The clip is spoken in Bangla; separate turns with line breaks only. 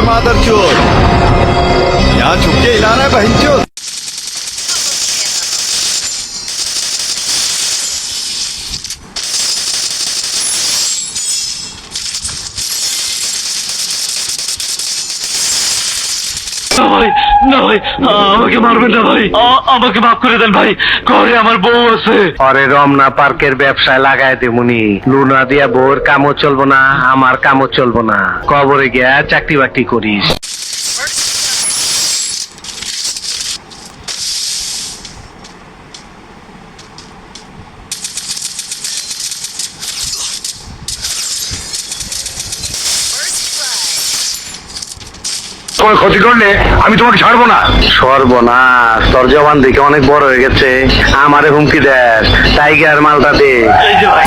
मादरचोद, यहाँ छुप के हिलाना है बहनचोद।
ভাই না ভাই, আমাকে মারবেন না ভাই, আমাকে মাফ করে দেন ভাই, ঘরে আমার বউ আছে।
আরে রমনা পার্কের ব্যবসায় লাগাই দেবনি, লুনা দিয়া বউর কামও চলবো না, আমার কামও চলবো না, কবরে গিয়া চাকরি বাকরি করিস।
তোমার ক্ষতি করলে আমি তোমাকে ছাড়বো না।
সর্বনাশ, তোর জবান দেখে অনেক বড় হয়ে গেছে, আমারে হুমকি দেস, টাইগার মালটা দে।
এই যে ভাই,